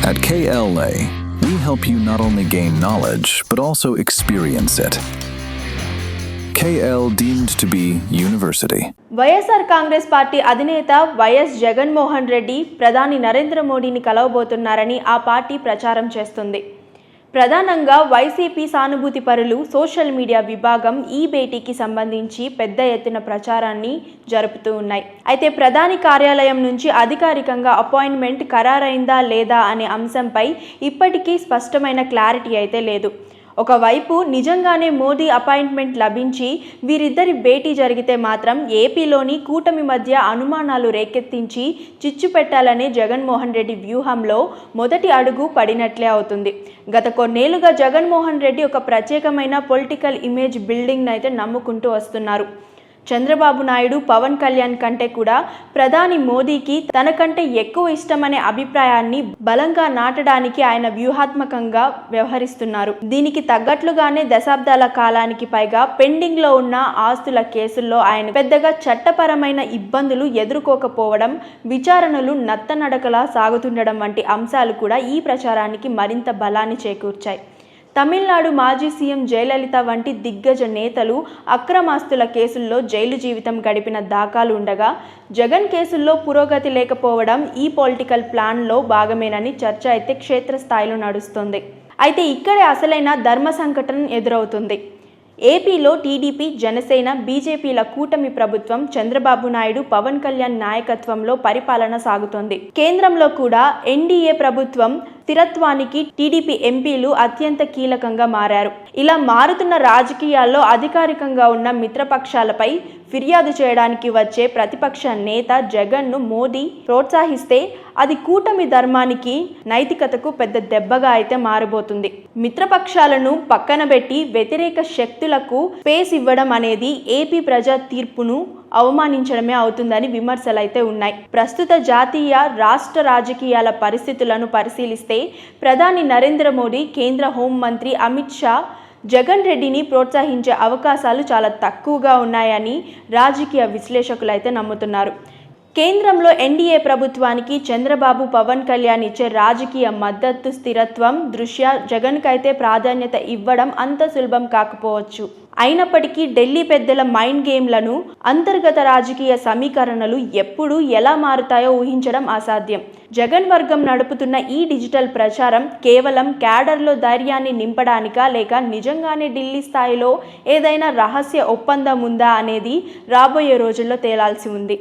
At KLA, we help you not only gain knowledge, but also experience it. KL deemed to be university. YSR Congress party అధినేత YS Jaganmohan Reddy ప్రధాని నరేంద్ర మోడీని కలవబోతున్నారని ఆ party ప్రచారం చేస్తుంది. ప్రధానంగా వైసీపీ సానుభూతి పరులు సోషల్ మీడియా విభాగం ఈ భేటీకి సంబంధించి పెద్ద ఎత్తున ప్రచారాన్ని జరుపుతూ ఉన్నాయి. అయితే ప్రధాని కార్యాలయం నుంచి అధికారికంగా అపాయింట్మెంట్ ఖరారైందా లేదా అనే అంశంపై ఇప్పటికీ స్పష్టమైన క్లారిటీ అయితే లేదు. ఒకవైపు నిజంగానే మోదీ అపాయింట్మెంట్ లభించి వీరిద్దరి భేటీ జరిగితే మాత్రం ఏపీలోని కూటమి మధ్య అనుమానాలు రేకెత్తించి చిచ్చు పెట్టాలనే జగన్మోహన్ రెడ్డి వ్యూహంలో మొదటి అడుగు పడినట్లే అవుతుంది. గత కొన్నేళ్లుగా జగన్మోహన్ రెడ్డి ఒక ప్రత్యేకమైన పొలిటికల్ ఇమేజ్ బిల్డింగ్ అయితే నమ్ముకుంటూ వస్తున్నారు. చంద్రబాబు నాయుడు, పవన్ కళ్యాణ్ కంటే కూడా ప్రధాని మోదీకి తనకంటే ఎక్కువ ఇష్టమనే అభిప్రాయాన్ని బలంగా నాటడానికి ఆయన వ్యూహాత్మకంగా వ్యవహరిస్తున్నారు. దీనికి తగ్గట్లుగానే దశాబ్దాల కాలానికి పైగా పెండింగ్ లో ఉన్న ఆస్తుల కేసుల్లో ఆయన పెద్దగా చట్టపరమైన ఇబ్బందులు ఎదుర్కోకపోవడం, విచారణలు నత్తనడకలా సాగుతుండడం వంటి అంశాలు కూడా ఈ ప్రచారానికి మరింత బలాన్ని చేకూర్చాయి. తమిళనాడు మాజీ సీఎం జయలలిత వంటి దిగ్గజ నేతలు అక్రమాస్తుల కేసుల్లో జైలు జీవితం గడిపిన దాఖలు ఉండగా జగన్ కేసుల్లో పురోగతి లేకపోవడం ఈ పొలిటికల్ ప్లాన్లో భాగమేనని చర్చ అయితే క్షేత్రస్థాయిలో నడుస్తుంది. అయితే ఇక్కడే అసలైన ధర్మ సంకటం ఎదురవుతుంది. ఏపీలో టీడీపీ, జనసేన, బీజేపీల కూటమి ప్రభుత్వం చంద్రబాబు నాయుడు, పవన్ కళ్యాణ్ నాయకత్వంలో పరిపాలన సాగుతోంది. కేంద్రంలో కూడా ఎన్డీఏ ప్రభుత్వం స్థిరత్వానికి టీడీపీ ఎంపీలు అత్యంత కీలకంగా మారారు. ఇలా మారుతున్న రాజకీయాల్లో అధికారికంగా ఉన్న మిత్రపక్షాలపై ఫిర్యాదు చేయడానికి వచ్చే ప్రతిపక్ష నేత జగన్ను మోదీ ప్రోత్సహిస్తే అది కూటమి ధర్మానికి, నైతికతకు పెద్ద దెబ్బగా అయితే మారబోతుంది. మిత్రపక్షాలను పక్కన పెట్టి వ్యతిరేక శక్తులకు స్పేస్ ఇవ్వడం అనేది ఏపీ ప్రజా తీర్పును అవమానించడమే అవుతుందని విమర్శలైతే ఉన్నాయి. ప్రస్తుత జాతీయ, రాష్ట్ర రాజకీయాల పరిస్థితులను పరిశీలిస్తే ప్రధాని నరేంద్ర మోడీ, కేంద్ర హోంమంత్రి అమిత్ షా జగన్ రెడ్డిని ప్రోత్సహించే అవకాశాలు చాలా తక్కువగా ఉన్నాయని రాజకీయ విశ్లేషకులు అయితే నమ్ముతున్నారు. కేంద్రంలో ఎన్డీఏ ప్రభుత్వానికి చంద్రబాబు, పవన్ కళ్యాణ్ ఇచ్చే రాజకీయ మద్దతు, స్థిరత్వం దృష్ట్యా జగన్కైతే ప్రాధాన్యత ఇవ్వడం అంత సులభం కాకపోవచ్చు. అయినప్పటికీ ఢిల్లీ పెద్దల మైండ్ గేమ్లను, అంతర్గత రాజకీయ సమీకరణలు ఎప్పుడు ఎలా మారుతాయో ఊహించడం అసాధ్యం. జగన్ వర్గం నడుపుతున్న ఈ డిజిటల్ ప్రచారం కేవలం క్యాడర్లో ధైర్యాన్ని నింపడానికా, లేక నిజంగానే ఢిల్లీ స్థాయిలో ఏదైనా రహస్య ఒప్పందం ఉందా అనేది రాబోయే రోజుల్లో తేలాల్సి ఉంది.